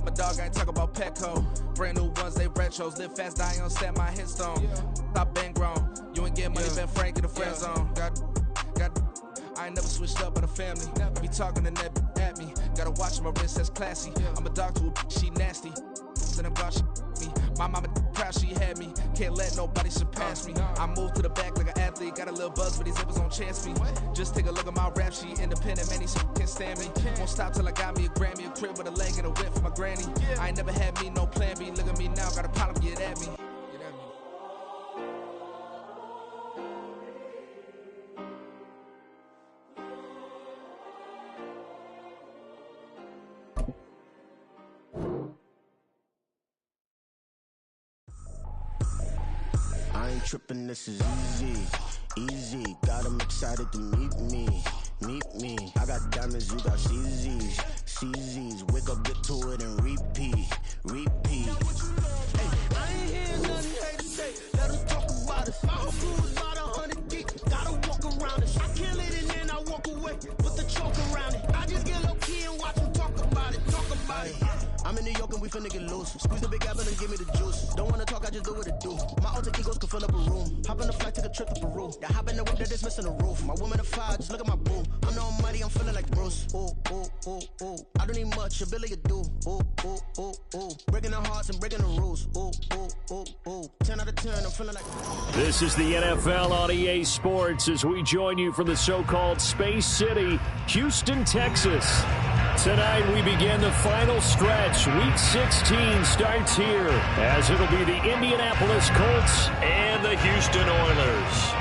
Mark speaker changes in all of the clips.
Speaker 1: My dog, I ain't talking about Petco. Brand new ones, they retros. Live fast, die on set, my headstone. Stop been grown. You ain't getting money, Ben Frank in the friend zone. I ain't never switched up on the family. Be talking to that at me. Gotta watch my wrist, that's classy. I'm a dog to a she nasty. And I'm glad she me. My mama proud she had me. Can't let nobody surpass me. I move to the back like an athlete. Got a little buzz, but these zippers don't chance me. Just take a look at my rap sheet. Independent, man, these can't stand me. Won't stop till I got me a Grammy. A crib with a leg and a whip for my granny. I ain't never had me no plan B. Look at me now, got a problem, get at me.
Speaker 2: I ain't tripping, this is easy, easy. Got 'em excited to meet me. I got diamonds, you got CZs. Wake up, get to it, and repeat. Hey, I ain't hear nothing hate to say. Let us talk about it. My crew is about 100 deep. Gotta walk around it. I kill it and then I walk away with the choke around it. I just get low key and watch them talk about it. I'm in New York and we finna get loose. Squeeze the big apple and give me the juice. Don't wanna talk, I just do what it do. My alter egos can fill up a room. Hop on the flight, take a trip to Peru. Yeah, hop in the whip that is missing the roof. My woman a fire, just look at my boo. I'm the almighty, I'm feeling like Bruce. Ooh. I don't need much, ability to do. Ooh. Breaking the hearts and breaking the rules. Ooh. 10 out of 10, I'm feeling like.
Speaker 3: This is the NFL on EA Sports as we join you from the so-called Space City, Houston, Texas. Tonight we begin the final stretch. Week 16 starts here as it'll be the Indianapolis Colts and the Houston Oilers.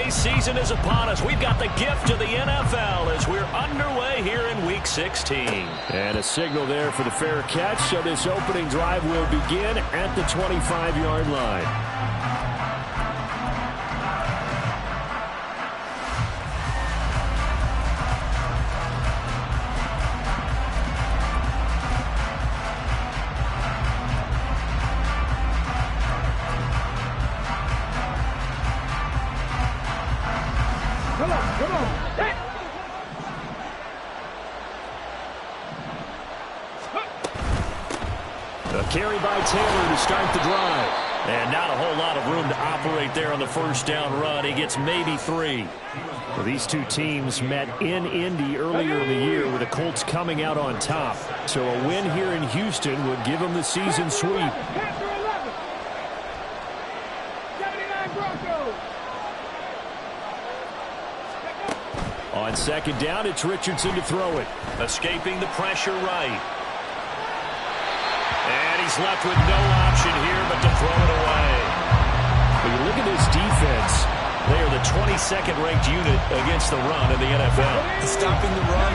Speaker 3: Season is upon us. We've got the gift of the NFL as we're underway here in Week 16. And a signal there for the fair catch, so this opening drive will begin at the 25-yard line. Carry by Taylor to start the drive. And not a whole lot of room to operate there on the first down run. He gets maybe 3. Well, these two teams met in Indy earlier in the year with the Colts coming out on top. So a win here in Houston would give them the season sweep. On second down, it's Richardson to throw it. Escaping the pressure right. And he's left with no option here but to throw it away. When you look at this defense, they are the 22nd ranked unit against the run in the NFL.
Speaker 4: Stopping the run,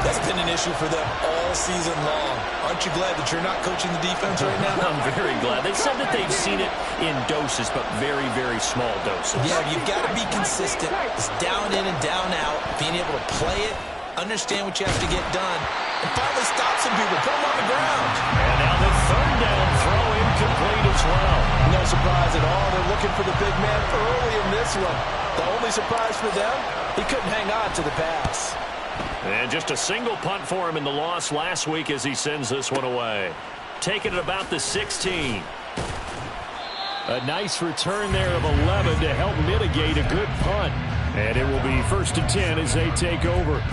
Speaker 4: that's been an issue for them all season long. Aren't you glad that you're not coaching the defense right now?
Speaker 3: I'm very glad. They said that they've seen it in doses, but very, very small doses.
Speaker 4: Yeah, you've got to be consistent. It's down in and down out, being able to play it, understand what you have to get done, and finally stop some people, put them on the ground.
Speaker 3: And now the third down throw incomplete as well.
Speaker 4: No surprise at all. They're looking for the big man early in this one. The only surprise for them, he couldn't hang on to the pass.
Speaker 3: And just a single punt for him in the loss last week as he sends this one away. Taking it about the 16. A nice return there of 11 to help mitigate a good punt. And it will be 1st and 10 as they take over.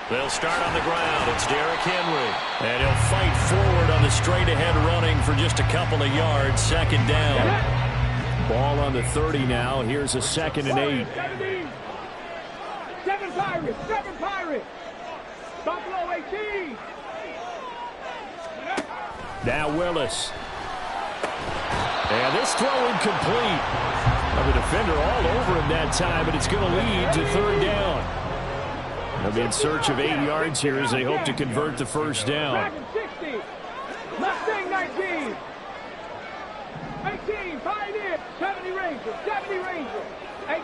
Speaker 3: They'll start on the ground. It's Derrick Henry. And he'll fight forward on the straight-ahead running for just a couple of yards. Second down. Ball on the 30 now. Here's a 2nd and 8.
Speaker 5: Seven Pirates. Buffalo 18.
Speaker 3: Now Willis. And this throw incomplete. The defender all over him that time, but it's going to lead to third down. They'll be in search of 8 yards here as they hope to convert the first down.
Speaker 5: 60. Mustang 19. 18 Pioneer. 70 Ranger. 70 Ranger. 18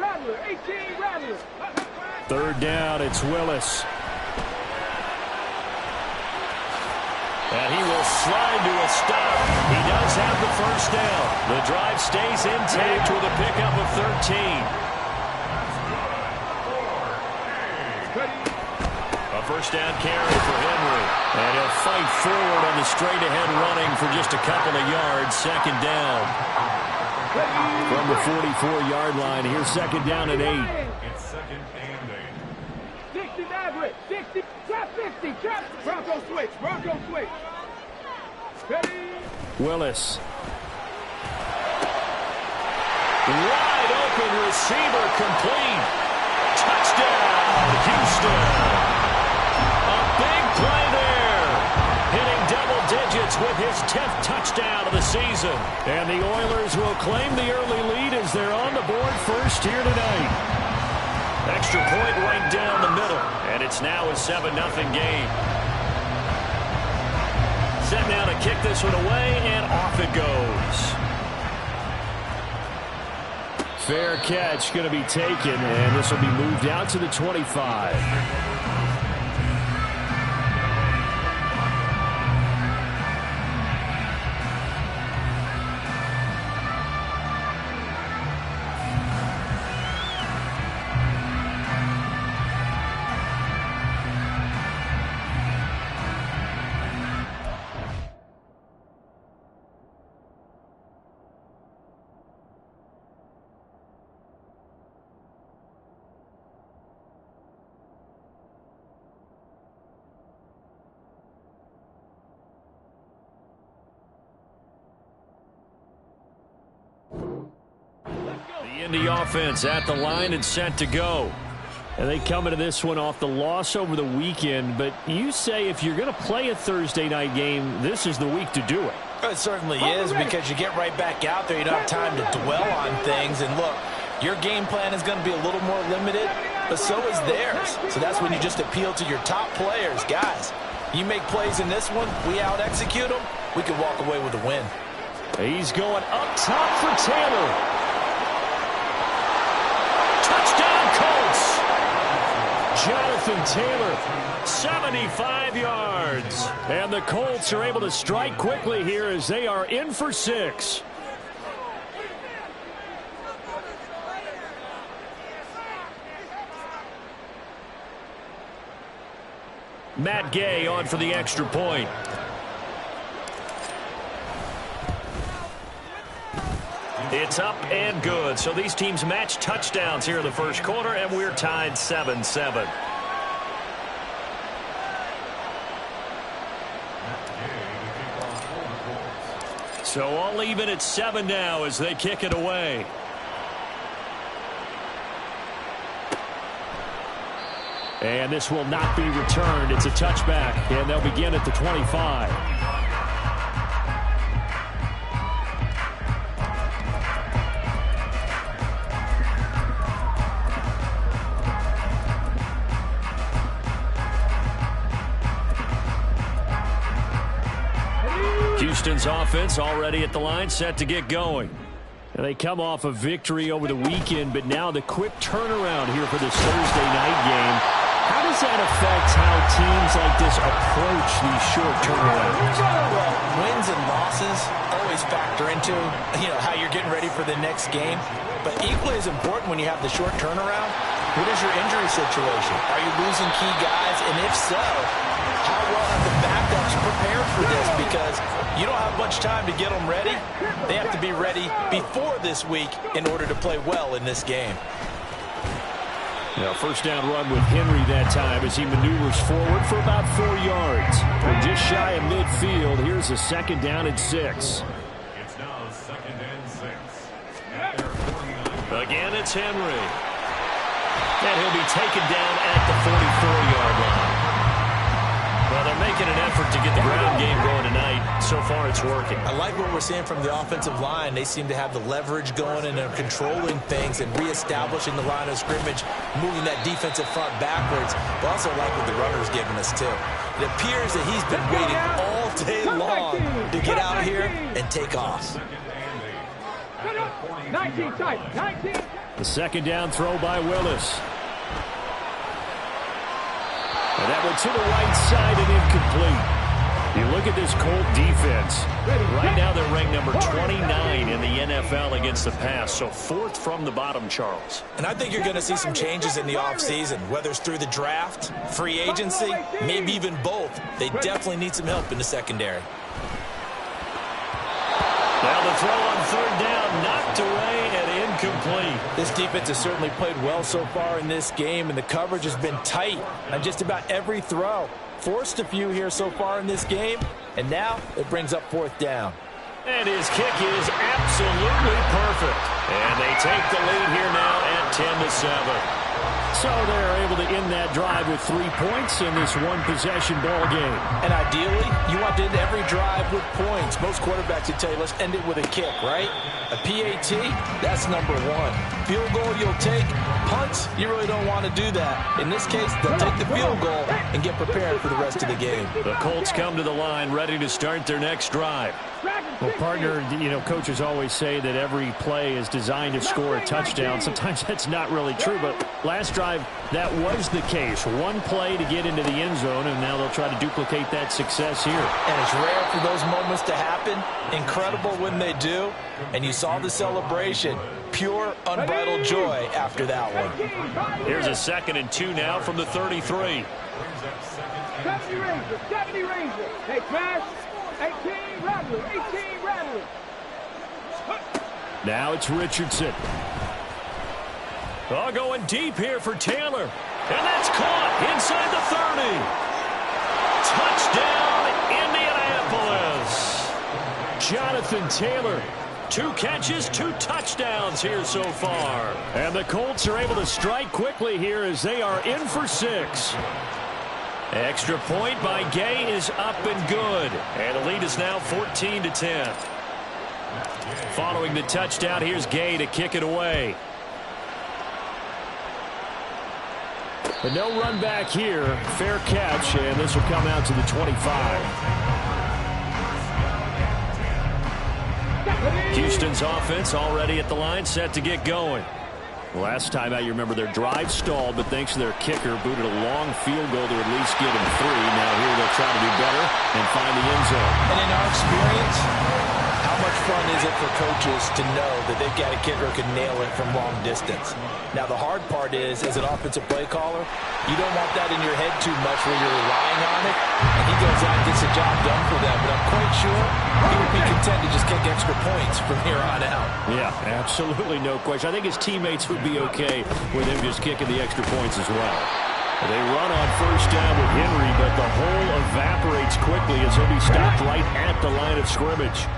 Speaker 5: Rattler. 18 Rattler.
Speaker 3: Third down, it's Willis. And he will slide to a stop. He does have the first down. The drive stays intact with a pickup of 13. A first down carry for Henry. And he'll fight forward on the straight-ahead running for just a couple of yards. Second down. From the 44-yard line, here's second down and 8.
Speaker 5: It's second and 8. 60 Maverick. 60. Trap 50. Trap. Bronco switch. Bronco switch. Ready.
Speaker 3: Willis. Wide open receiver complete. Touchdown, Houston. A big play there. Hitting double digits with his 10th touchdown of the season. And the Oilers will claim the early lead as they're on the board first here tonight. Extra point right down the middle. And it's now a 7-0 game. Set now to kick this one away, and off it goes. Fair catch going to be taken, and this will be moved out to the 25. The offense at the line and set to go. And they come into this one off the loss over the weekend, but you say if you're going to play a Thursday night game, this is the week to do it.
Speaker 4: It certainly is, because you get right back out there. You don't have time to dwell on things. And look, your game plan is going to be a little more limited, but so is theirs. So that's when you just appeal to your top players. Guys, you make plays in this one, we out-execute them, we can walk away with a win.
Speaker 3: He's going up top for Taylor. Touchdown, Colts! Jonathan Taylor, 75 yards. And the Colts are able to strike quickly here as they are in for 6. Matt Gay on for the extra point. It's up and good. So these teams match touchdowns here in the first quarter, and we're tied 7-7. So all even at 7 now as they kick it away. And this will not be returned. It's a touchback, and they'll begin at the 25. Houston's offense already at the line, set to get going. And they come off a victory over the weekend, but now the quick turnaround here for this Thursday night game. How does that affect how teams like this approach these short turnarounds?
Speaker 4: Well, wins and losses always factor into, how you're getting ready for the next game. But equally as important when you have the short turnaround, what is your injury situation? Are you losing key guys? And if so, how well have the backups prepared for this? Because you don't have much time to get them ready. They have to be ready before this week in order to play well in this game.
Speaker 3: Now, first down run with Henry that time as he maneuvers forward for about 4 yards. From just shy of midfield, here's a second down and 6.
Speaker 6: It's now second and 6.
Speaker 3: Again, it's Henry. And he'll be taken down at the 44-yard line. Well, they're making an effort to get the ground game going tonight. So far, it's working.
Speaker 4: I like what we're seeing from the offensive line. They seem to have the leverage going and are controlling things and reestablishing the line of scrimmage, moving that defensive front backwards. But also like what the runner's giving us, too. It appears that he's been waiting all day long to get out here and take off.
Speaker 5: 19 tight, 19.
Speaker 3: The second down throw by Willis. And that went to the right side and incomplete. You look at this Colt defense. Right now they're ranked number 29 in the NFL against the pass. So 4th from the bottom, Charles.
Speaker 4: And I think you're going to see some changes in the offseason, whether it's through the draft, free agency, maybe even both. They definitely need some help in the secondary.
Speaker 3: Now the throw on 3rd down, knocked away and incomplete.
Speaker 4: This defense has certainly played well so far in this game, and the coverage has been tight on just about every throw. Forced a few here so far in this game, and now it brings up 4th down.
Speaker 3: And his kick is absolutely perfect. And they take the lead here now at 10-7. So they're able to end that drive with 3 points in this one-possession ball game.
Speaker 4: And ideally, you want to end every drive with points. Most quarterbacks would tell you, let's end it with a kick, right? A PAT, that's number 1. Field goal you'll take. Punts, you really don't want to do that. In this case, they'll take the field goal and get prepared for the rest of the game.
Speaker 3: The Colts come to the line ready to start their next drive. Well, partner, coaches always say that every play is designed to score a touchdown. Sometimes that's not really true, but last drive, that was the case. One play to get into the end zone, and now they'll try to duplicate that success here.
Speaker 4: And it's rare for those moments to happen. Incredible when they do. And you saw the celebration. Pure, unbridled joy after that one.
Speaker 3: Here's a 2nd and 2 now from the 33.
Speaker 5: 70 Ranger. Hey, Crash. 18 Rattler. 18 Rattler.
Speaker 3: Now it's Richardson. Oh, going deep here for Taylor. And that's caught inside the 30. Touchdown, Indianapolis. Jonathan Taylor. 2 catches, 2 touchdowns here so far. And the Colts are able to strike quickly here as they are in for 6. Extra point by Gay is up and good. And the lead is now 14-10. Following the touchdown, here's Gay to kick it away. But no run back here. Fair catch, and this will come out to the 25. Houston's offense already at the line, set to get going. Last time out, you remember their drive stalled, but thanks to their kicker, booted a long field goal to at least get him 3. Now here they'll try to do better and find the end zone.
Speaker 4: And in our experience, how much fun is it for coaches to know that they've got a kicker who can nail it from long distance? Now, the hard part is, as an offensive play caller, you don't want that in your head too much where you're relying on it, and he goes out and gets the job done for them. But I'm quite sure he would be content to just kick extra points from here on out.
Speaker 3: Yeah, absolutely no question. I think his teammates would be okay with him just kicking the extra points as well. They run on 1st down with Henry, but the hole evaporates quickly as he'll be stopped right at the line of scrimmage.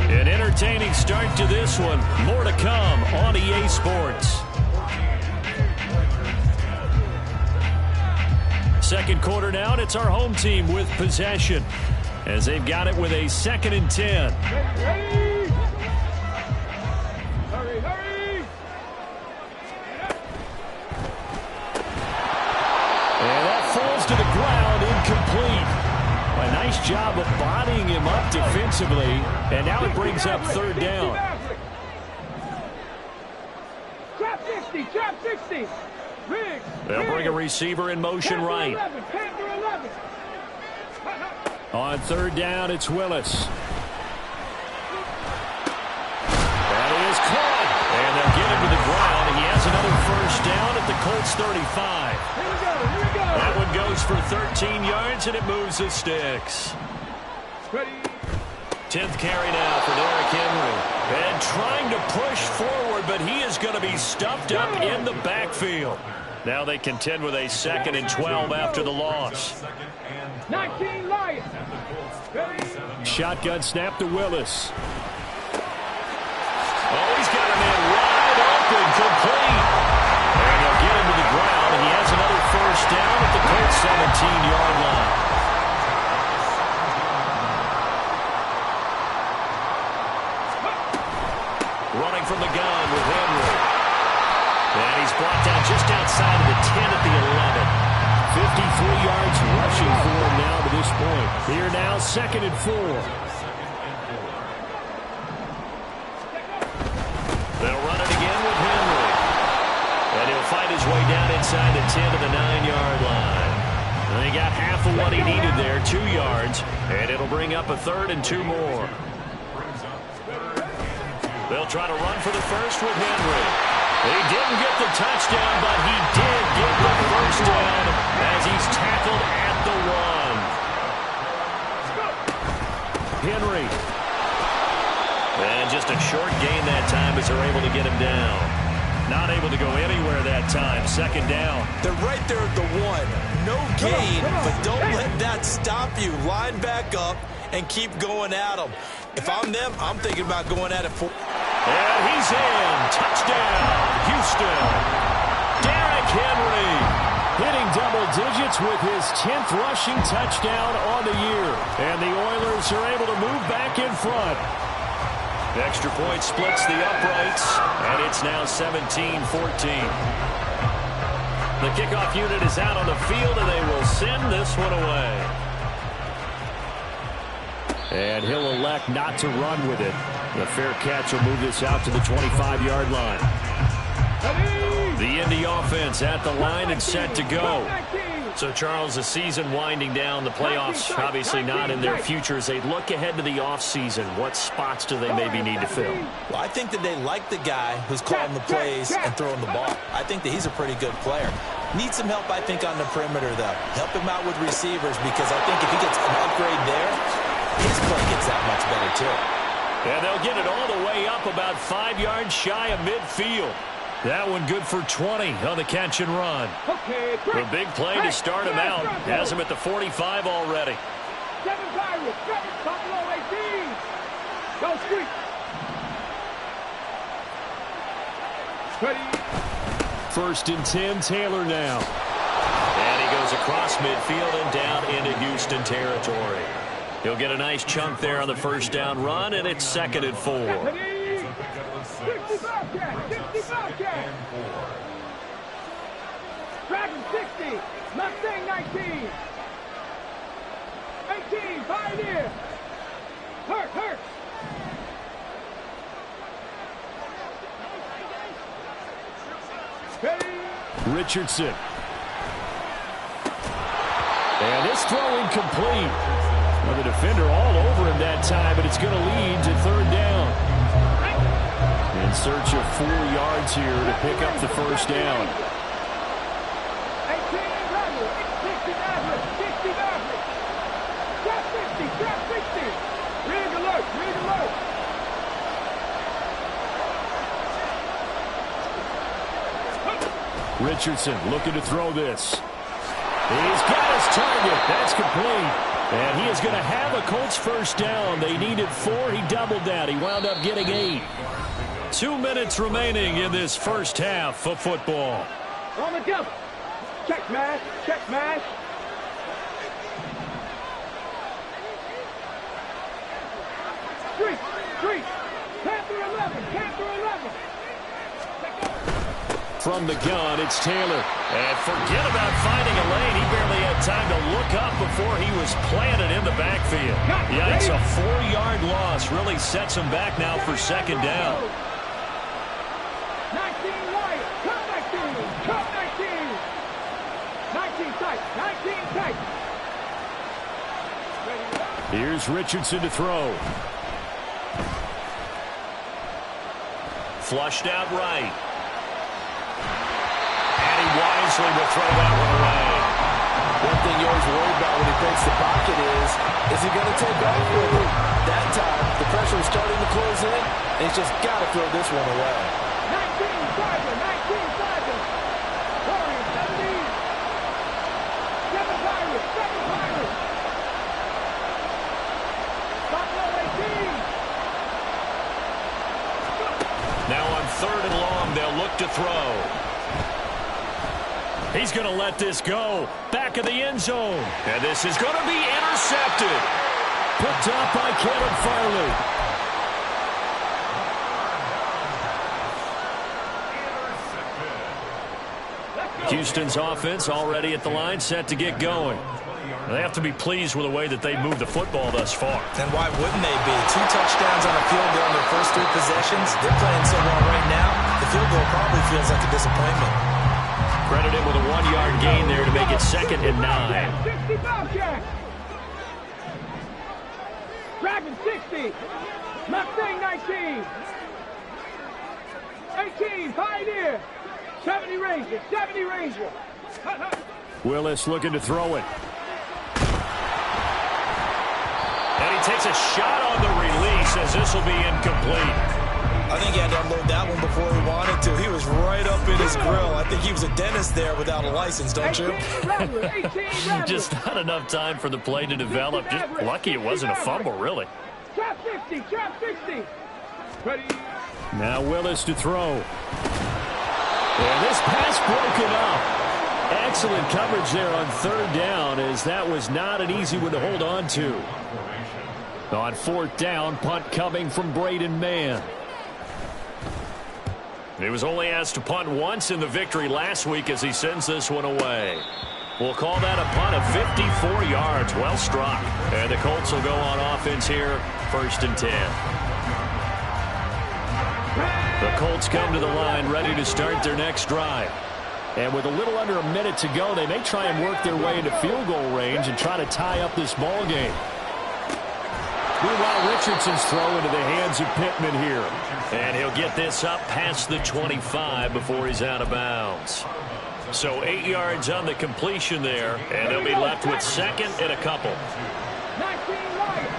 Speaker 3: An entertaining start to this one. More to come on EA Sports. Second quarter now, and it's our home team with possession as they've got it with a 2nd and 10.
Speaker 5: Hurry! Hurry!
Speaker 3: And that falls to the ground, incomplete. A nice job of bodying him up defensively, and now it brings up 3rd down.
Speaker 5: Trap 60, trap 60. Riggs.
Speaker 3: They'll bring a receiver in motion right. On 3rd down, it's Willis. That is caught, and they'll get him to the ground. He has another 1st down at the Colts 35.
Speaker 5: Here we go.
Speaker 3: That one goes for 13 yards, and it moves the sticks.
Speaker 5: Ready.
Speaker 3: 10th carry now for Derrick Henry. And trying to push forward, but he is going to be stuffed up in the backfield. Now they contend with a 2nd and 12 after the loss.
Speaker 5: 19 Lions. Ready.
Speaker 3: shotgun snap to Willis. Oh, he's got a man wide open, complete. And he'll get him to the ground, and he has another first down at the Colts 17-yard line. Running from the gun with Henry. And he's brought down just outside of the 10 at the 11. 53 yards rushing for him now to this point. Here now, 2nd and 4. They'll run it again with Henry. And he'll fight his way down inside the 10 to the 9-yard line. And he got half of what he needed there, 2 yards. And it'll bring up a 3rd and 2 more. They'll try to run for the first with Henry. He didn't get the touchdown, but he did get the first down as he's tackled at the 1. Henry. And just a short gain that time as they're able to get him down. Not able to go anywhere that time. 2nd down.
Speaker 4: They're right there at the 1. No gain, but don't let that stop you. Line back up and keep going at them. If I'm them, I'm thinking about going at it for...
Speaker 3: And he's in. Touchdown, Houston. Derrick Henry hitting double digits with his 10th rushing touchdown on the year. And the Oilers are able to move back in front. The extra point splits the uprights, and it's now 17-14. The kickoff unit is out on the field, and they will send this one away. And he'll elect not to run with it. The fair catch will move this out to the 25-yard line. The Indy offense at the line and set to go. So, Charles, the season winding down, the playoffs obviously not in their future. As they look ahead to the offseason, what spots do they maybe need to fill?
Speaker 4: Well, I think that they like the guy who's calling the plays and throwing the ball. I think that he's a pretty good player. Needs some help, I think, on the perimeter, though. Help him out with receivers, because I think if he gets an upgrade there, his play gets that much better, too.
Speaker 3: And they'll get it all the way up about 5 yards shy of midfield. That one good for 20 on the catch and run. The big play to start him out. Has him at the 45 already.
Speaker 5: 7 Pirates, 7 Buffalo 18. Go Street. Ready.
Speaker 3: 1st and 10, Taylor now. And he goes across midfield and down into Houston territory. He'll get a nice chunk there on the first down run, and it's 2nd and 4.
Speaker 5: 65 catch. Dragon 60. Mustang 19. 18. Pioneer. Hurt.
Speaker 3: Richardson. And this throw incomplete. Well, the defender all over him that time, but it's going to lead to 3rd down. In search of 4 yards here to pick up the first down.
Speaker 5: 18 Bradley, 60 Bradley, 60 Bradley. Trap 60. Rig alert.
Speaker 3: Richardson looking to throw this. He's got his target. That's complete. And he is going to have a Colts first down. They needed 4. He doubled that. He wound up getting 8. 2 minutes remaining in this first half of football.
Speaker 5: On the jump. Check mash. Street. Panther 11.
Speaker 3: From the gun, it's Taylor. And forget about finding a lane. He barely had time to look up before he was planted in the backfield. Yeah, it's a 4-yard loss. Really sets him back now for 2nd down.
Speaker 5: 19 wide. Cut 19. 19 tight.
Speaker 3: Here's Richardson to throw. Flushed out right. And he wisely will throw that one away.
Speaker 4: One thing you always worry about when he breaks the pocket is he going to take off with it? That time, the pressure was starting to close in, and he's just got to throw this one away.
Speaker 5: 19 Sergeant. Warriors 17. 7 Pirates. Stop
Speaker 3: 3rd and long. They'll look to throw. He's going to let this go. Back of the end zone. And this is going to be intercepted. Picked up by Caleb Farley. Houston's offense already at the line, set to get going. They have to be pleased with the way that they moved the football thus far.
Speaker 4: And why wouldn't they be? 2 touchdowns on the field goal in their first 3 possessions. They're playing so well right now, the field goal probably feels like a disappointment.
Speaker 3: Credit him with a 1-yard gain there to make it 2nd and 9.
Speaker 5: 60 Bobcat. Dragon 60. Mustang 19. 18 Pioneer. 70 Ranger. 70 Ranger.
Speaker 3: Willis looking to throw it. And he takes a shot on the release as this will be incomplete.
Speaker 4: I think he had to unload that one before he wanted to. He was right up in his grill. I think he was a dentist there without a license, don't you?
Speaker 5: 18
Speaker 3: Just not enough time for the play to develop. Just lucky it wasn't a fumble, really.
Speaker 5: Trap 50. Trap 60. Ready.
Speaker 3: Now Willis to throw. And this pass broken up. Excellent coverage there on 3rd down, as that was not an easy one to hold on to. On 4th down, punt coming from Braden Mann. He was only asked to punt once in the victory last week as he sends this one away. We'll call that a punt of 54 yards. Well struck. And the Colts will go on offense here, 1st and 10. The Colts come to the line ready to start their next drive. And with a little under a minute to go, they may try and work their way into field goal range and try to tie up this ball game. Meanwhile, Richardson's throw into the hands of Pittman here. And he'll get this up past the 25 before he's out of bounds. So 8 yards on the completion there, and they'll be left with 2nd and a couple.
Speaker 5: 19 Lions.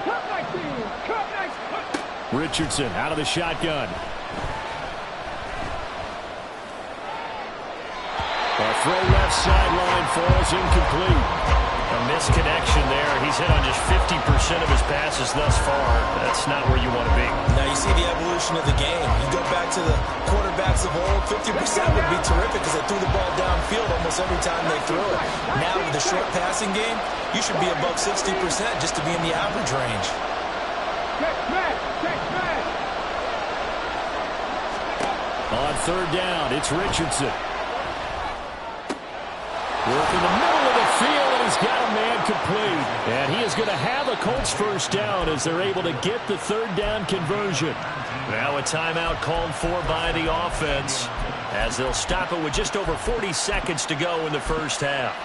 Speaker 5: Cut 19. Cut 19.
Speaker 3: Richardson out of the shotgun. A throw left sideline falls incomplete. A misconnection there. He's hit on just 50% of his passes thus far. That's not where you want to be.
Speaker 4: Now you see the evolution of the game. You go back to the quarterbacks of old, 50% would be terrific because they threw the ball downfield almost every time they threw it. Now with the short passing game, you should be above 60% just to be in the average range.
Speaker 3: On 3rd down, it's Richardson. Work in the middle of the field, and he's got a man complete. And he is going to have a Colts 1st down as they're able to get the 3rd down conversion. Now a timeout called for by the offense as they'll stop it with just over 40 seconds to go in the 1st half.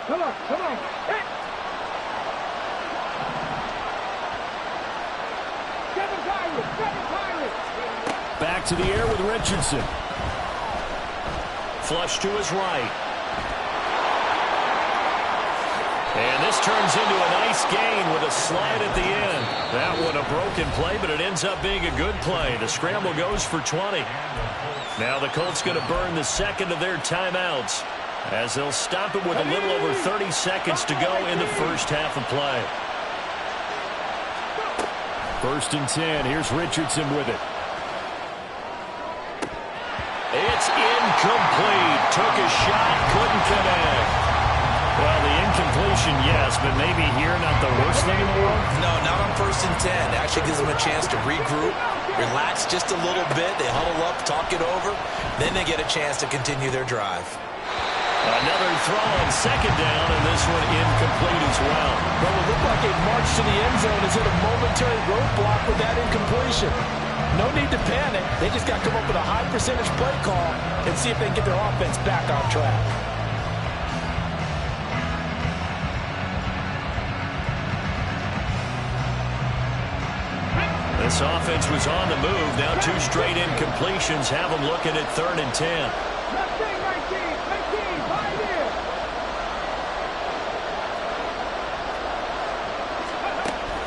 Speaker 5: Come on, come on. Hey. Seven Pirates.
Speaker 3: Back to the air with Richardson. Flush to his right. And this turns into a nice gain with a slide at the end. That one a broken play, but it ends up being a good play. The scramble goes for 20. Now the Colts going to burn the 2nd of their timeouts as they'll stop it with a little over 30 seconds to go in the 1st half of play. 1st and 10. Here's Richardson with it. It's incomplete. Took a shot, couldn't connect. Well, the incompletion, yes, but maybe here not the worst thing in the world?
Speaker 4: No, not on 1st and 10. Actually gives them a chance to regroup, relax just a little bit. They huddle up, talk it over. Then they get a chance to continue their drive.
Speaker 3: Another throw on 2nd down, and this one incomplete as well.
Speaker 6: Well, it looked like a march to the end zone is hit a momentary roadblock with that incompletion. No need to panic. They just got to come up with a high percentage play call and see if they can get their offense back on track.
Speaker 3: This offense was on the move. Now 2 straight incompletions have them looking at 3rd and 10.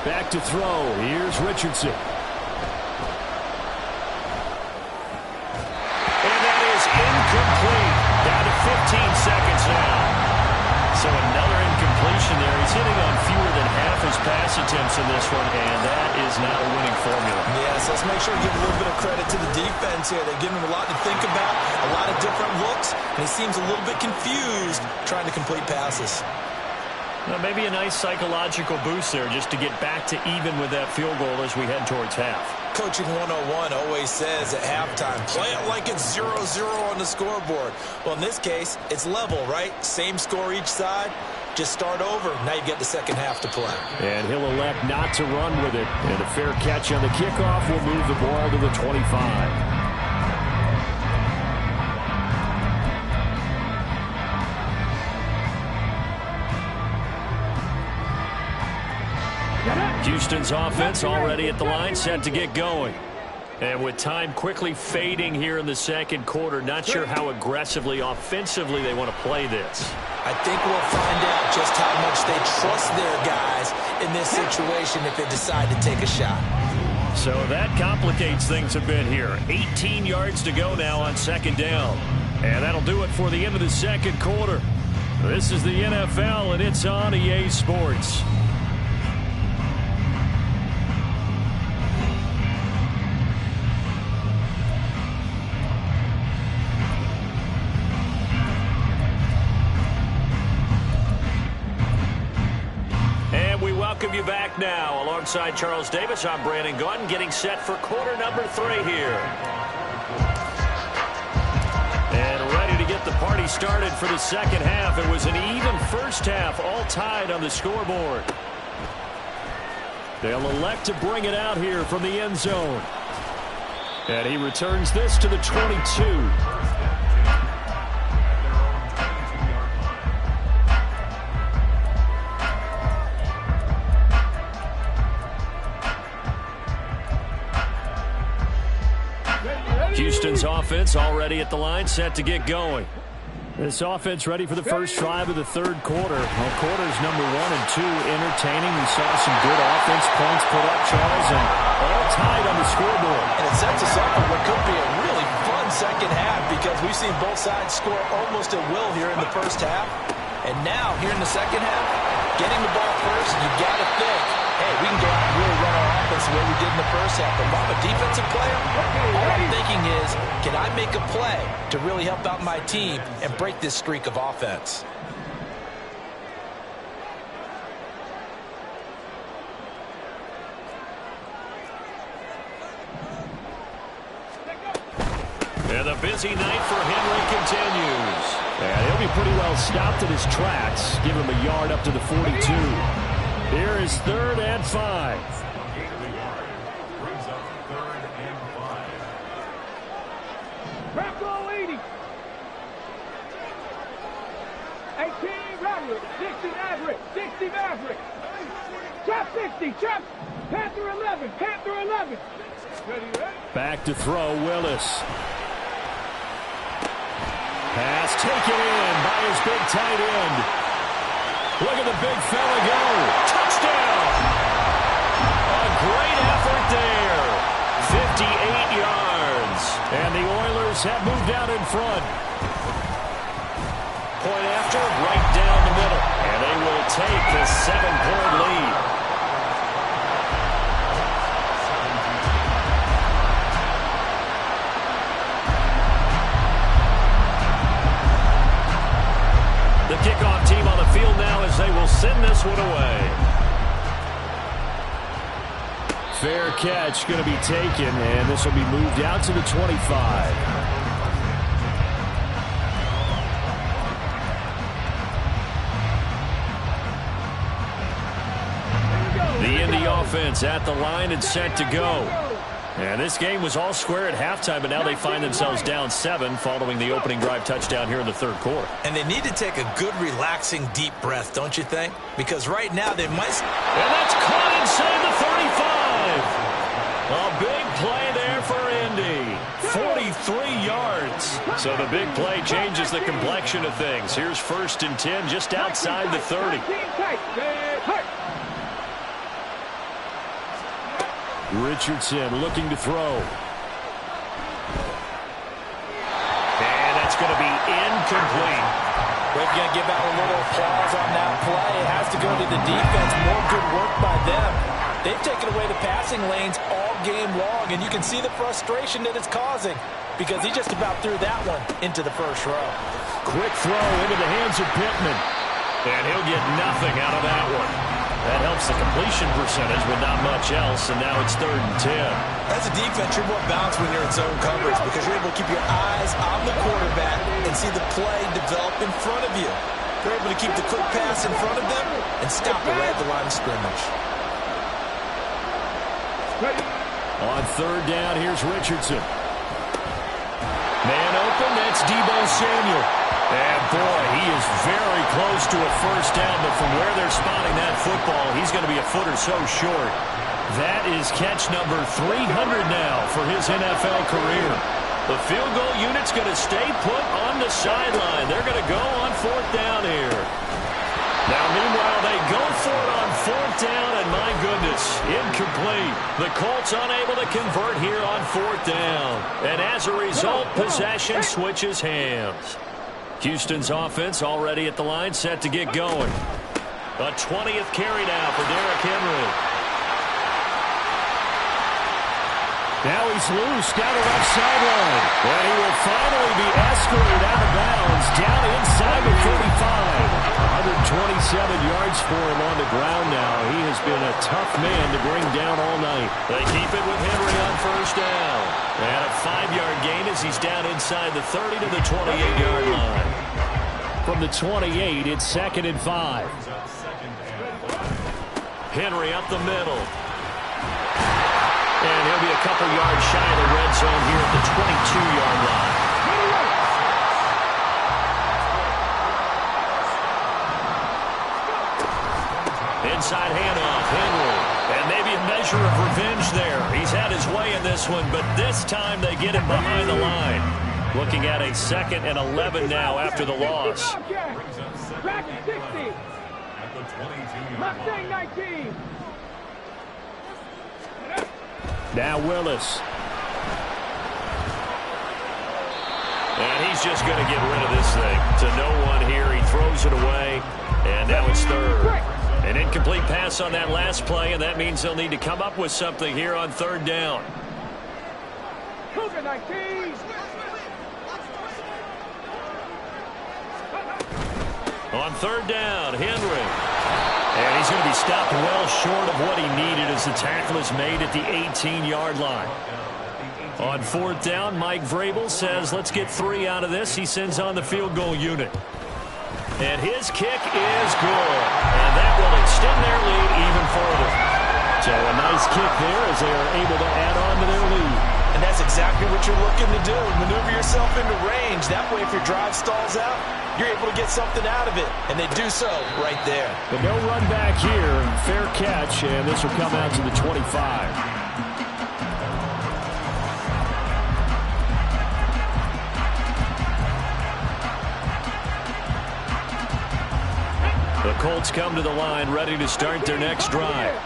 Speaker 3: Back to throw. Here's Richardson. there. He's hitting on fewer than half his pass attempts in this one, and that is not a winning formula.
Speaker 6: Yes, let's make sure we give a little bit of credit to the defense here. They're giving him a lot to think about, a lot of different looks, and he seems a little bit confused trying to complete passes.
Speaker 3: Well, maybe a nice psychological boost there just to get back to even with that field goal as we head towards half.
Speaker 6: Coaching 101 always says at halftime, play it like it's 0-0 on the scoreboard. Well, in this case, it's level, right? Same score each side. Just start over. Now you get the second half to play.
Speaker 3: And he'll elect not to run with it. And a fair catch on the kickoff will move the ball to the 25. Houston's offense already at the line, set to get going. And with time quickly fading here in the second quarter, not sure how aggressively, offensively they want to play this.
Speaker 6: I think we'll find out just how much they trust their guys in this situation if they decide to take a shot.
Speaker 3: So that complicates things a bit here. 18 yards to go now on second down. And that'll do it for the end of the second quarter. This is the NFL, and it's on EA Sports. Welcome you back now. Alongside Charles Davis, I'm Brandon Gaudin, getting set for quarter number 3 here. And ready to get the party started for the second half. It was an even first half, all tied on the scoreboard. They'll elect to bring it out here from the end zone. And he returns this to the 22. Houston's offense already at the line, set to get going. This offense ready for the first drive of the third quarter. Well, quarters number 1 and 2 entertaining. We saw some good offense points put up, Charles, and all tied on the scoreboard.
Speaker 6: And it sets us up for what could be a really fun second half because we've seen both sides score almost at will here in the first half. And now, here in the second half, getting the ball first, you got to think, hey, we can go out and really run our offense the way we did in the first half. But if I'm a defensive player, all I'm thinking is, can I make a play to really help out my team and break this streak of offense?
Speaker 3: And the busy night for Henry continues. And he'll be pretty well stopped at his tracks. Give him a yard up to the 42. Here is 3rd and 5.
Speaker 5: Bronco 80. 18 Robert. 60 Maverick. 60 Maverick. Trap 60. Trap. Panther 11. Panther 11.
Speaker 3: Back to throw, Willis. Pass taken in by his big tight end. Look at the big fella go. Touchdown! A great effort there. 58 yards. And the Oilers have moved out in front. Point after, right down the middle. And they will take the 7-point lead. The kickoff team on the field now as they will send this one away. Fair catch going to be taken, and this will be moved out to the 25. The Indy offense at the line and set to go. And this game was all square at halftime, but now they find themselves down 7 following the opening drive touchdown here in the third quarter.
Speaker 6: And they need to take a good, relaxing, deep breath, don't you think? Because right now they might...
Speaker 3: And that's caught inside the 35. A big play there for Indy. 43 yards. So the big play changes the complexion of things. Here's 1st and 10 just outside the 30. Richardson looking to throw. And that's going to be incomplete.
Speaker 6: Well, if you're going to give out a little applause on that play, it has to go to the defense. More good work by them. They've taken away the passing lanes all game long, and you can see the frustration that it's causing because he just about threw that one into the first row.
Speaker 3: Quick throw into the hands of Pittman. And he'll get nothing out of that one. That helps the completion percentage, but not much else, and now it's 3rd and 10.
Speaker 6: As a defense, you're more balanced when you're in zone coverage because you're able to keep your eyes on the quarterback and see the play develop in front of you. You're able to keep the quick pass in front of them and stop it right at the line of scrimmage.
Speaker 3: On 3rd down, here's Richardson. Man open, that's Deebo Samuel. And boy, he is very close to a first down, but from where they're spotting that football, he's going to be a foot or so short. That is catch number 300 now for his NFL career. The field goal unit's going to stay put on the sideline. They're going to go on 4th down here. Now, meanwhile, they go for it on 4th down, and my goodness, incomplete. The Colts unable to convert here on 4th down. And as a result, possession switches hands. Houston's offense already at the line, set to get going. A 20th carry now for Derrick Henry. Now he's loose down the left sideline. And he will finally be escorted out of bounds down inside the 35. 127 yards for him on the ground now. He has been a tough man to bring down all night. They keep it with Henry on first down. And a 5-yard gain as he's down inside the 30 to the 28-yard line. From the 28, it's 2nd and 5. Henry up the middle. And he'll be a couple yards shy of the red zone here at the 22-yard line. Inside handoff, Henry. And maybe a measure of revenge there. He's had his way in this one, but this time they get him behind the line. Looking at a 2nd and 11 now after the loss.
Speaker 5: Back 60. Mustang 19.
Speaker 3: Now Willis. And he's just going to get rid of this thing. To no one here. He throws it away. And now it's 3rd. An incomplete pass on that last play, and that means they'll need to come up with something here on 3rd down.
Speaker 5: Cougar 19.
Speaker 3: On 3rd down, Henry. And he's going to be stopped well short of what he needed as the tackle is made at the 18-yard line. On 4th down, Mike Vrabel says, let's get 3 out of this. He sends on the field goal unit. And his kick is good. And that will extend their lead even further. So a nice kick there as they are able to add on to their lead.
Speaker 6: And that's exactly what you're looking to do. Maneuver yourself into range. That way, if your drive stalls out, you're able to get something out of it. And they do so right there.
Speaker 3: But no run back here. Fair catch, and this will come out to the 25. The Colts come to the line ready to start their next drive.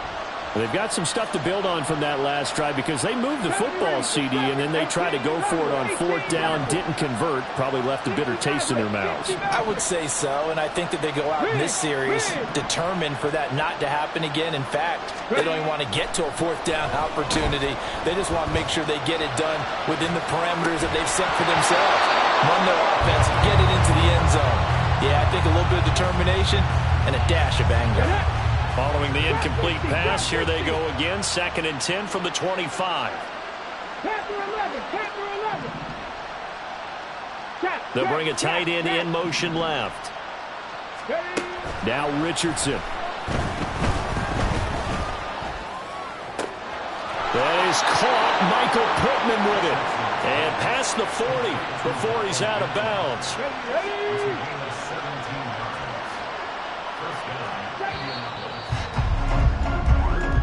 Speaker 3: They've got some stuff to build on from that last drive because they moved the football, CD, and then they tried to go for it on 4th down, didn't convert, probably left a bitter taste in their mouths.
Speaker 6: I would say so, and I think that they go out in this series determined for that not to happen again. In fact, they don't even want to get to a 4th down opportunity. They just want to make sure they get it done within the parameters that they've set for themselves. Run their offense, get it into the end zone. Yeah, I think a little bit of determination and a dash of anger.
Speaker 3: Following the incomplete pass, here they go again. 2nd and 10 from the 25. They'll bring a tight end in motion left. Now Richardson. That is caught. Michael Pittman with it. And past the 40 before he's out of bounds.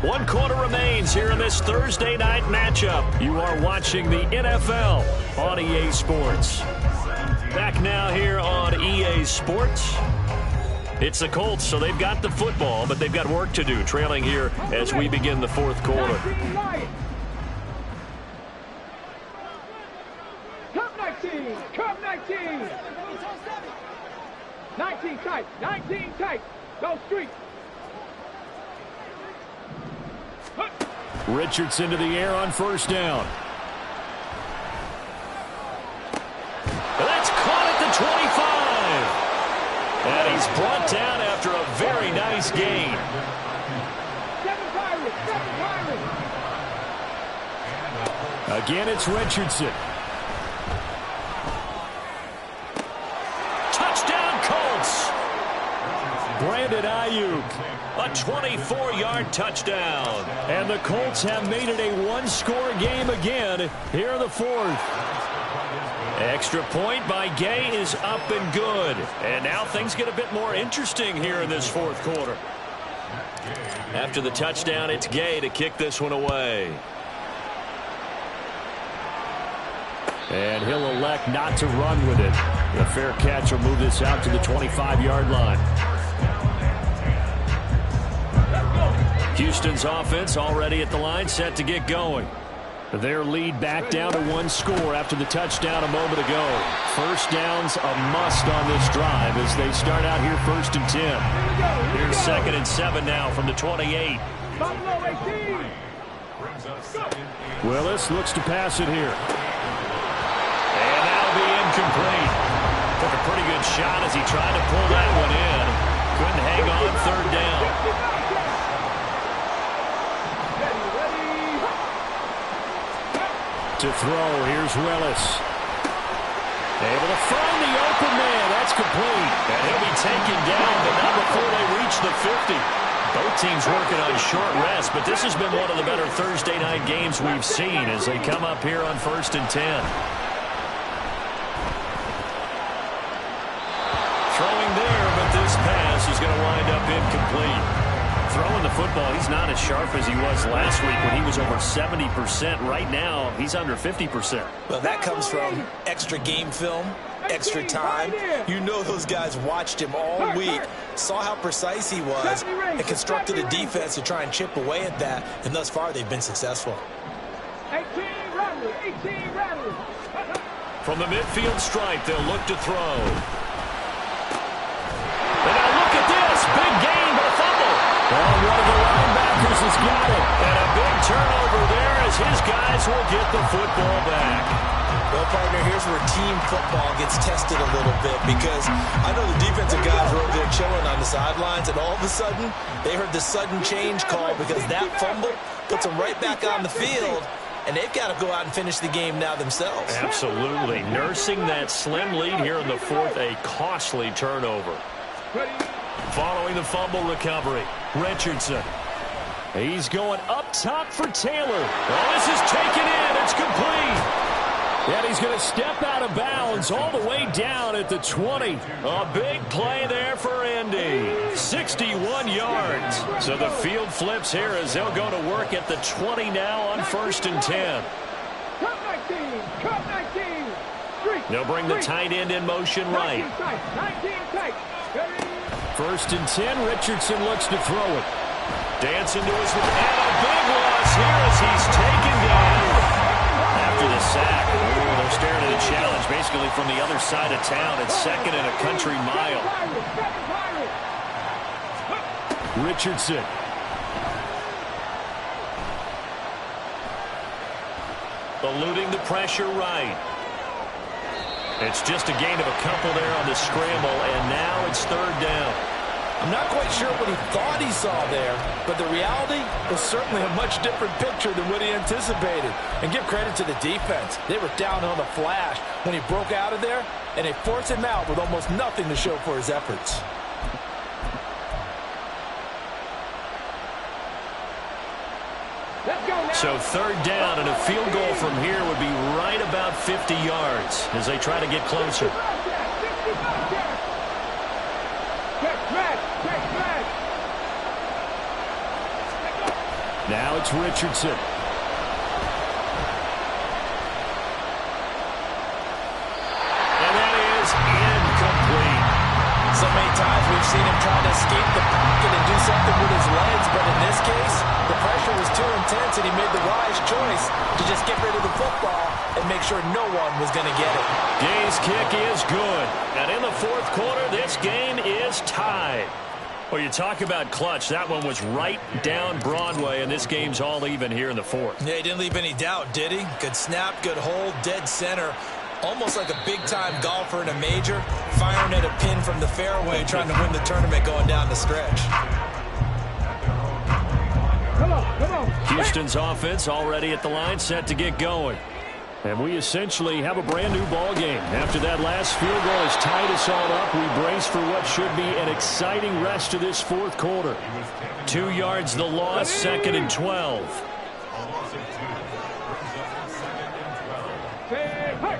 Speaker 3: One quarter remains here in this Thursday night matchup. You are watching the NFL on EA Sports. Back now here on EA Sports. It's the Colts, so they've got the football, but they've got work to do, trailing here as we begin the 4th quarter.
Speaker 5: Cup 19! Cup 19! 19 tight. 19 tight. Go street.
Speaker 3: Richardson to the air on first down. That's caught at the 25. And he's brought down after a very nice gain.
Speaker 5: 7 Pirates. 7 Pirates.
Speaker 3: Again, it's Richardson. Touchdown, Colts. Brandon Ayuk, a 24-yard touchdown. And the Colts have made it a one-score game again here in the fourth. Extra point by Gay is up and good. And now things get a bit more interesting here in this fourth quarter. After the touchdown, it's Gay to kick this one away. And he'll elect not to run with it. The fair catch will move this out to the 25-yard line. Houston's offense already at the line, set to get going. Their lead back down to one score after the touchdown a moment ago. First down's a must on this drive as they start out here 1st and 10. Here's 2nd and 7 now from the 28. Willis looks to pass it here. And that'll be incomplete. Took a pretty good shot as he tried to pull that one in. Couldn't hang on 3rd down. To throw, here's Willis. Able to find the open man. That's complete. And he'll be taken down, but not before they reach the 50. Both teams working on short rest, but this has been one of the better Thursday night games we've seen as they come up here on 1st and 10. Throwing there, but this pass is going to wind up incomplete. Throwing the football, he's not as sharp as he was last week when he was over 70%. Right now, he's under 50%.
Speaker 6: Well, that comes from extra game film, extra time. You know those guys watched him all week, saw how precise he was, and constructed a defense to try and chip away at that. And thus far, they've been successful.
Speaker 5: 18 rattlers.
Speaker 3: From the midfield stripe, they'll look to throw. And now look at this. Big gain, but a fumble. Well, one of the linebackers has got it. And a big turnover there as his guys will get the football back.
Speaker 6: Well, partner, here's where team football gets tested a little bit because I know the defensive guys were over there chilling on the sidelines, and all of a sudden, they heard the sudden change call because that fumble puts them right back on the field, and they've got to go out and finish the game now themselves.
Speaker 3: Absolutely. Nursing that slim lead here in the fourth, a costly turnover. Following the fumble recovery, Richardson. He's going up top for Taylor. Oh, this is taken in. It's complete. And he's going to step out of bounds all the way down at the 20. A big play there for Indy. 61 yards. So the field flips here as they'll go to work at the 20 now on 1st and 10. They'll bring the tight end in motion right. 1st and 10, Richardson looks to throw it. Dancing to his and a big loss here as he's taken down after the sack. They're staring at a challenge basically from the other side of town. It's 2nd and a country mile. Richardson. Eluding the pressure right. It's just a gain of a couple there on the scramble, and now it's 3rd down.
Speaker 6: I'm not quite sure what he thought he saw there, but the reality was certainly a much different picture than what he anticipated. And give credit to the defense. They were down on the flash when he broke out of there, and they forced him out with almost nothing to show for his efforts.
Speaker 3: So 3rd down, and a field goal from here would be right about 50 yards as they try to get closer. Now it's Richardson. And that is incomplete.
Speaker 6: So many times we've seen him try to escape the pocket and do something with his legs, but in this case, the pressure was too intense, and he made the wise choice to just get rid of the football and make sure no one was going to get it.
Speaker 3: Gay's kick is good. And in the fourth quarter, this game is tied. Well, you talk about clutch. That one was right down Broadway, and this game's all even here in the fourth.
Speaker 6: Yeah, he didn't leave any doubt, did he? Good snap, good hold, dead center. Almost like a big-time golfer in a major, firing at a pin from the fairway, trying to win the tournament going down the stretch.
Speaker 5: Come on.
Speaker 3: Houston's offense already at the line, set to get going. And we essentially have a brand-new ball game. After that last field goal has tied us all up, we brace for what should be an exciting rest of this fourth quarter. 2 yards the loss, 2nd and 12.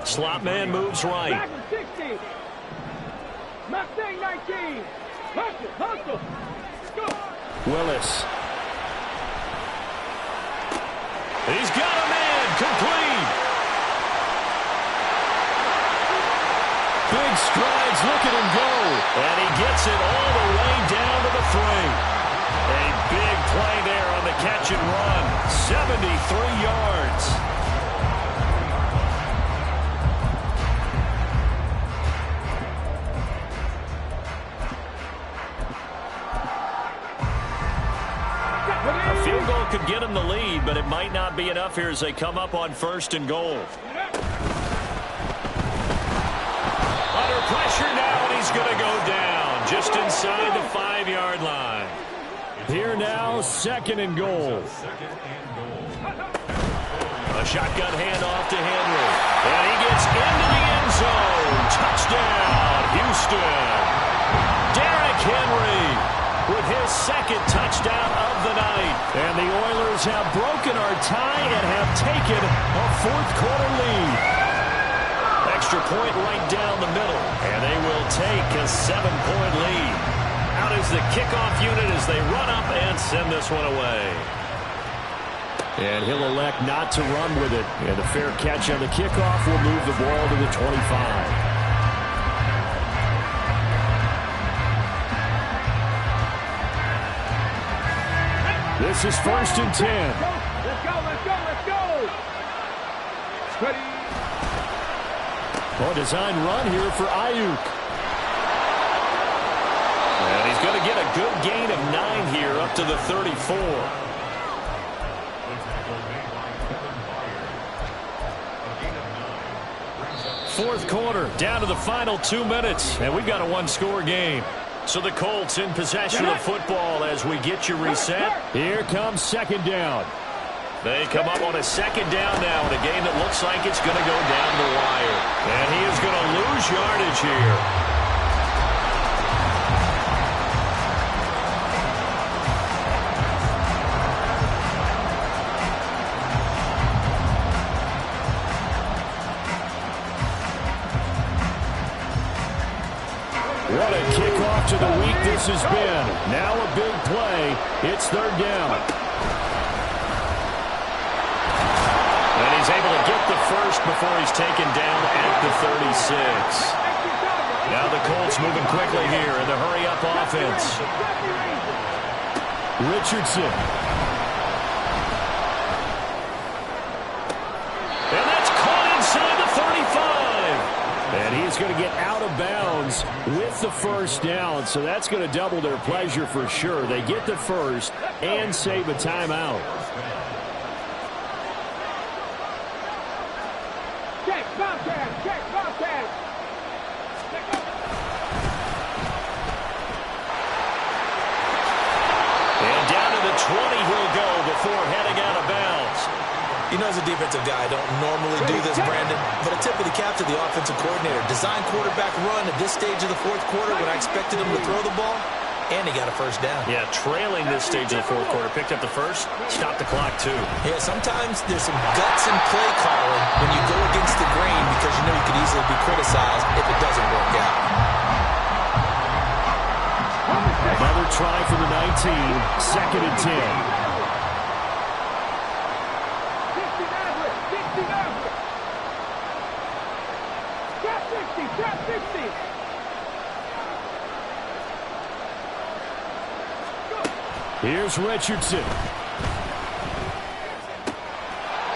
Speaker 3: Slot man moves right.
Speaker 5: Back to 60. Mustang 19. Hustle. Go.
Speaker 3: Willis. He's got a man, complete. Big strides, look at him go. And he gets it all the way down to the 3. A big play there on the catch and run. 73 yards. A field goal could get him the lead, but it might not be enough here as they come up on 1st and goal. Under pressure now, and he's going to go down just inside the 5-yard line. Here now, 2nd and goal. A shotgun handoff to Henry. And he gets into the end zone. Touchdown, Houston. Derrick Henry with his 2nd touchdown of the night. And the Oilers have broken our tie and have taken a fourth-quarter lead. Extra point right down the middle, and they will take a 7-point lead. Out is the kickoff unit as they run up and send this one away. And he'll elect not to run with it. And the fair catch on the kickoff will move the ball to the 25. This is 1st and 10.
Speaker 5: Let's go. Ready.
Speaker 3: A design run here for Ayuk. And he's going to get a good gain of 9 here up to the 34. Fourth quarter, down to the final 2 minutes, and we've got a 1-score game. So the Colts in possession of football as we get you reset. Here comes 2nd down. They come up on a 2nd down now in a game that looks like it's going to go down the wire. And he is going to lose yardage here. What a kickoff to the week this has been. Now a big play. It's 3rd down. And he's able to get the first before he's taken down at the 36. Now the Colts moving quickly here in the hurry-up offense. Richardson. And that's caught inside the 35. And he's going to get out of bounds with the 1st down, so that's going to double their pleasure for sure. They get the first and save a timeout.
Speaker 5: Check, Bobcat.
Speaker 3: And down to the 20 he'll go before heading out of bounds.
Speaker 6: You know, as a defensive guy, I don't normally do this, Brandon, but a tip of the cap to the offensive coordinator. Design quarterback run at this stage of the fourth quarter when I expected him to throw the ball, and he got a first down.
Speaker 3: Yeah, trailing this stage of the fourth quarter. Picked up the first, stopped the clock, too.
Speaker 6: Yeah, sometimes there's some guts in play calling when you go against the grain because you know you could easily be criticized if it doesn't work out.
Speaker 3: Another try for the 19, 2nd and 10.
Speaker 5: Trap 60.
Speaker 3: Here's Richardson.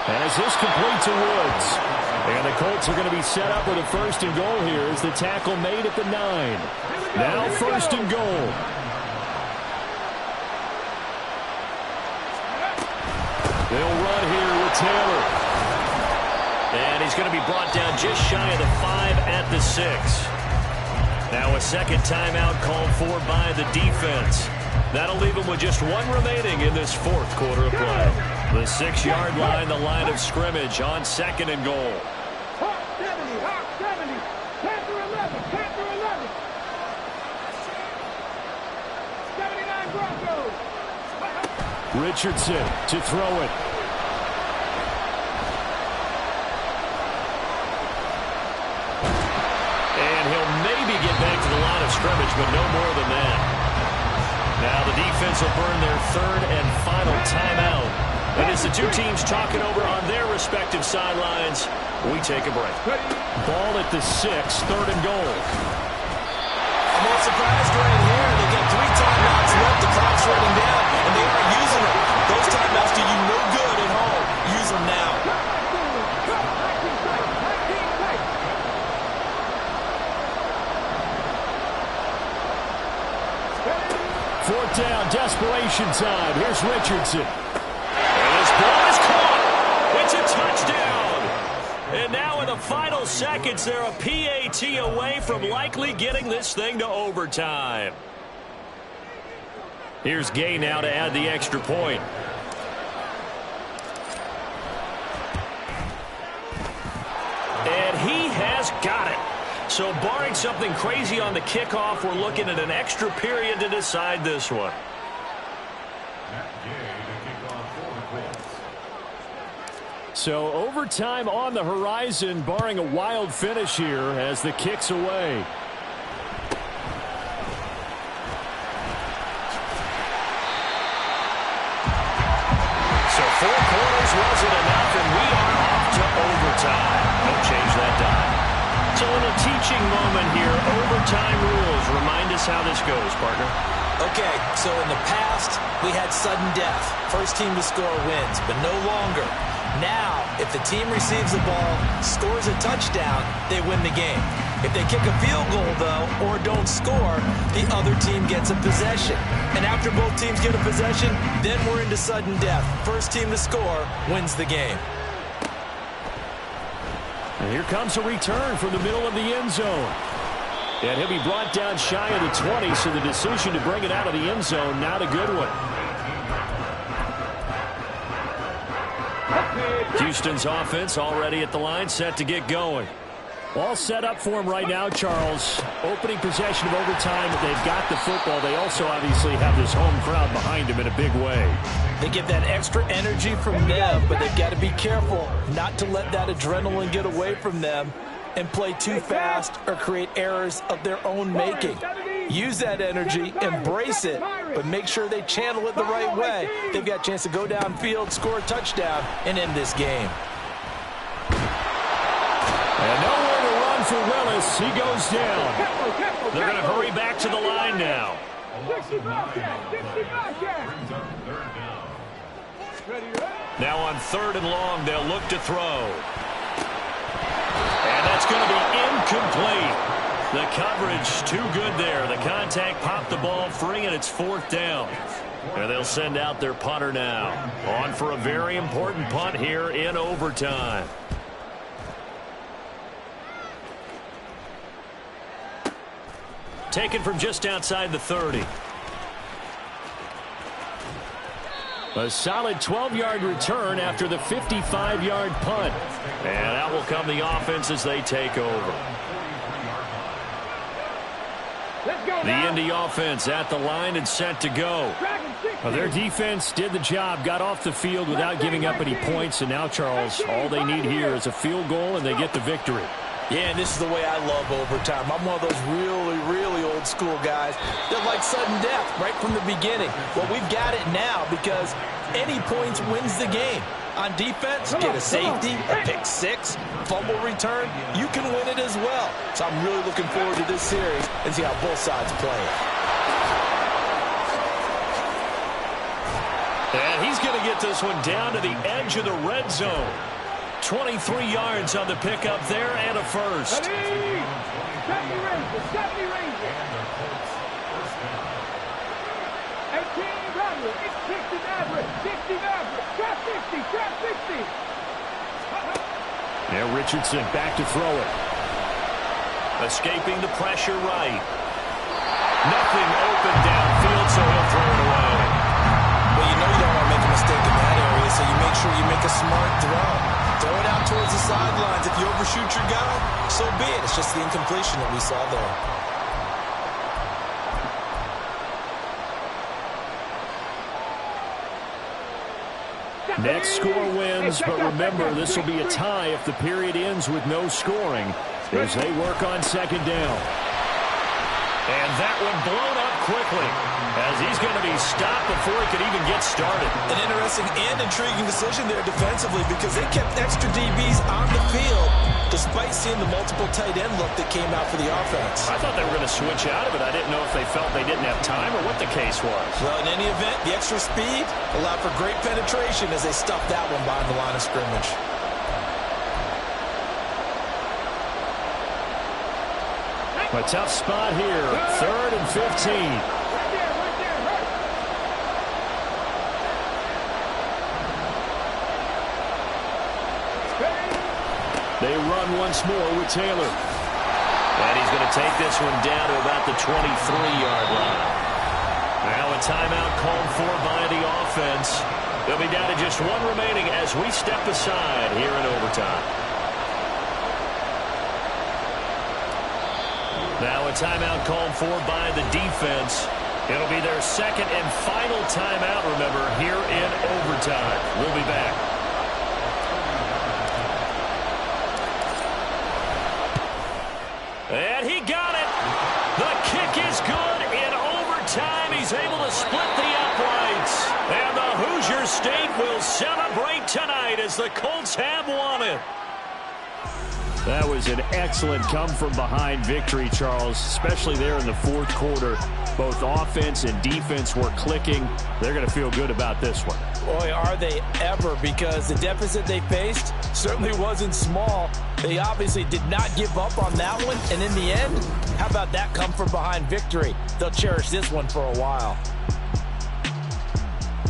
Speaker 3: As this complete to Woods. And the Colts are going to be set up with a 1st and goal here as the tackle made at the 9. Now 1st and goal. They'll run here with Taylor. And he's going to be brought down just shy of the 5 at the 6. Now a second timeout called for by the defense. That'll leave him with just 1 remaining in this 4th quarter of play. The 6-yard line, the line of scrimmage on 2nd and goal.
Speaker 5: Hawk 70, Hawk 70. Panther 11, Panther 11. 79 Broncos.
Speaker 3: Richardson to throw it. And he'll maybe get back to the line of scrimmage, but no more than that. Now the defense will burn their 3rd and final timeout. And as the two teams talking over on their respective sidelines, we take a break. Ball at the 6, 3rd and goal.
Speaker 6: I'm not surprised right here. They've got 3 timeouts left. The clock's running down, and they are using them. Those timeouts do you no good at home. Use them now.
Speaker 3: Fourth down, desperation time. Here's Richardson. And this ball is caught. It's a touchdown. And now in the final seconds, they're a PAT away from likely getting this thing to overtime. Here's Gay now to add the extra point. And he has got it. So barring something crazy on the kickoff, we're looking at an extra period to decide this one. So overtime on the horizon, barring a wild finish here as the kick's away. So 4 quarters wasn't enough, and we are off to overtime. Don't change that dime. So a little teaching moment here. Overtime rules. Remind us how this goes, partner.
Speaker 6: Okay, so in the past, we had sudden death. First team to score wins, but no longer. Now, if the team receives the ball, scores a touchdown, they win the game. If they kick a field goal, though, or don't score, the other team gets a possession. And after both teams get a possession, then we're into sudden death. First team to score wins the game.
Speaker 3: And here comes a return from the middle of the end zone. And he'll be brought down shy of the 20, so the decision to bring it out of the end zone, not a good one. Houston's offense already at the line, set to get going. All set up for him right now, Charles. Opening possession of overtime. They've got the football. They also obviously have this home crowd behind them in a big way.
Speaker 6: They get that extra energy from them, but they've got to be careful not to let that adrenaline get away from them and play too fast or create errors of their own making. Use that energy, embrace it, but make sure they channel it the right way. They've got a chance to go downfield, score a touchdown, and end this game.
Speaker 3: And nowhere to run for Willis. He goes down. They're going to hurry back to the line now. Now on 3rd and long, they'll look to throw. And that's going to be incomplete. The coverage too good there. The contact popped the ball free, and it's 4th down. And they'll send out their punter now. On for a very important punt here in overtime. Taken from just outside the 30. A solid 12-yard return after the 55-yard punt. And out will come the offense as they take over. The Indy offense at the line and set to go. Well, their defense did the job, got off the field without giving up any points. And now, Charles, all they need here is a field goal, and they get the victory.
Speaker 6: Yeah, and this is the way I love overtime. I'm one of those really, really old school guys that like sudden death right from the beginning. Well, we've got it now because any points wins the game. On defense, get a safety, a pick six, fumble return, you can win it as well. So I'm really looking forward to this series and see how both sides play it.
Speaker 3: And he's going to get this one down to the edge of the red zone. 23 yards on the pickup there and a first.
Speaker 5: 70 Rangers, 70 Rangers. 18 Congress, it's 60 Maverick, 60 Maverick, trap 60, trap 60.
Speaker 3: Now Richardson back to throw it. Escaping the pressure right. Nothing open downfield, so he'll throw it away.
Speaker 6: Well, you know you don't want to make a mistake in that area, so you make sure you make a smart throw. Throw it out towards the sidelines. If you overshoot your guy, so be it. It's just the incompletion that we saw there.
Speaker 3: Next score wins, but remember, this will be a tie if the period ends with no scoring as they work on second down. And that one blown up quickly as he's going to be stopped before he could even get started.
Speaker 6: An interesting and intriguing decision there defensively because they kept extra DBs on the field despite seeing the multiple tight end look that came out for the offense.
Speaker 3: I thought they were going to switch out of it. I didn't know if they felt they didn't have time or what the case was.
Speaker 6: Well, in any event, the extra speed allowed for great penetration as they stuffed that one behind the line of scrimmage.
Speaker 3: A tough spot here, 3rd and 15.
Speaker 5: Right there, right.
Speaker 3: They run once more with Taylor. And he's going to take this one down to about the 23-yard line. Now a timeout called for by the offense. They'll be down to just one remaining as we step aside here in overtime. Now a timeout called for by the defense. It'll be their second and final timeout, remember, here in overtime. We'll be back. And he got it. The kick is good in overtime. He's able to split the uprights. And the Hoosier State will celebrate tonight as the Colts have won it. That was an excellent come-from-behind victory, Charles, especially there in the fourth quarter. Both offense and defense were clicking. They're going to feel good about this one.
Speaker 6: Boy, are they ever, because the deficit they faced certainly wasn't small. They obviously did not give up on that one, and in the end, how about that come-from-behind victory? They'll cherish this one for a while.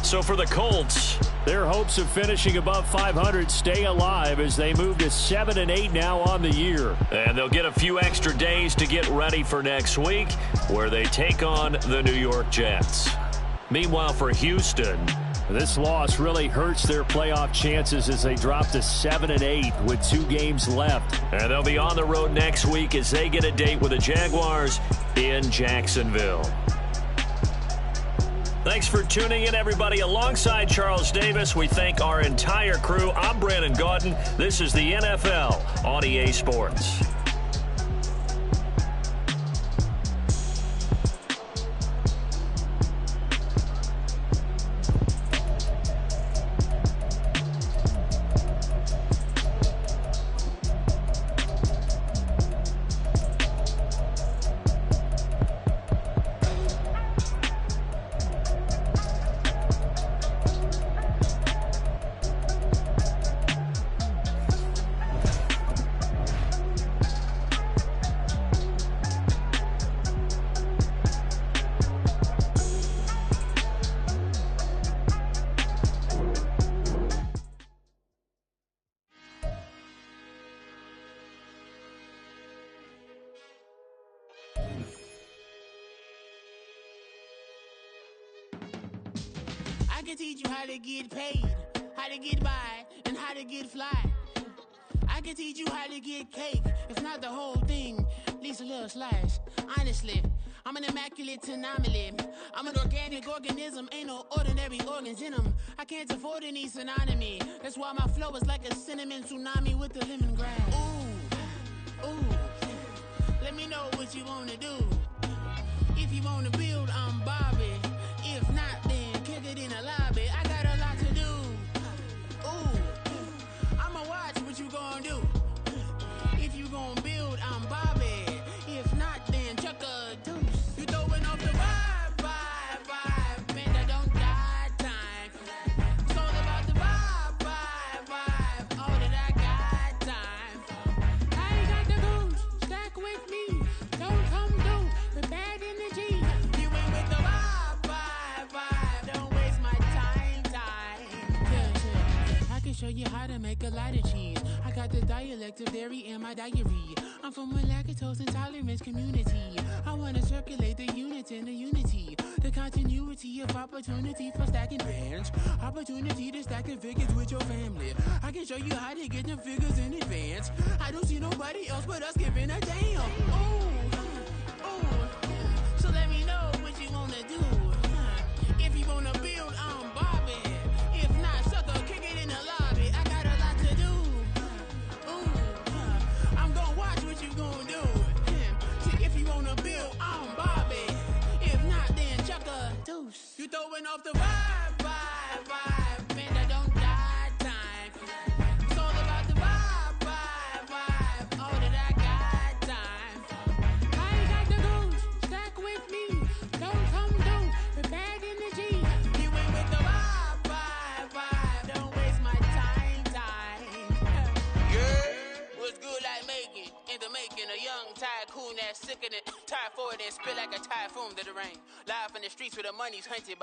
Speaker 3: So for the Colts, their hopes of finishing above 500 stay alive as they move to 7-8 now on the year. And they'll get a few extra days to get ready for next week, where they take on the New York Jets. Meanwhile, for Houston, this loss really hurts their playoff chances as they drop to 7-8 with 2 games left. And they'll be on the road next week as they get a date with the Jaguars in Jacksonville. Thanks for tuning in, everybody. Alongside Charles Davis, we thank our entire crew. I'm Brandon Gaudin. This is the NFL on EA Sports.
Speaker 7: I can teach you how to get paid, how to get by, and how to get fly. I can teach you how to get cake, if not the whole thing, at least a little slice. Honestly, I'm an immaculate anomaly. I'm an organic organism, ain't no ordinary organs in them. I can't afford any synonymy. That's why my flow is like a cinnamon tsunami with the lemongrass. Ooh, ooh, let me know what you wanna do. If you wanna build, I'm Bobby. If not, then kick it in a lobby. I got a lot to do. Ooh, I'ma watch what you gonna do. If you gonna build, I'm Bobby. If not, then chuck a deuce. You throwing off the vibe, man, I don't got time for that. radioactive dairy in my diary. I'm from a lactose intolerance community. I wanna circulate the units in the unity. The continuity of opportunity for stacking bands. Opportunity to stack the figures with your family. I can show you how to get the figures in advance. I don't see nobody else but us giving a damn. Ooh. So let me know what you wanna do. If you wanna build, I'm Bobby. If not, sucker, kick it in the lobby. I got a lot to do. I'm gonna watch what you gonna do. See, if you wanna build, I'm Bobby. If not, then chuck a deuce. You throwing off the vibe. Man, I don't die time. It's all about the vibe. All that I got time. I ain't got the goose. Stack with me. Don't come through. We're back in the G. You ain't with the vibe. Don't waste my time. Yeah. What's good like making? Into making a young tycoon that's sick in it. Tired for it and spit like a typhoon to the rain. Live in the streets where the money's hunted.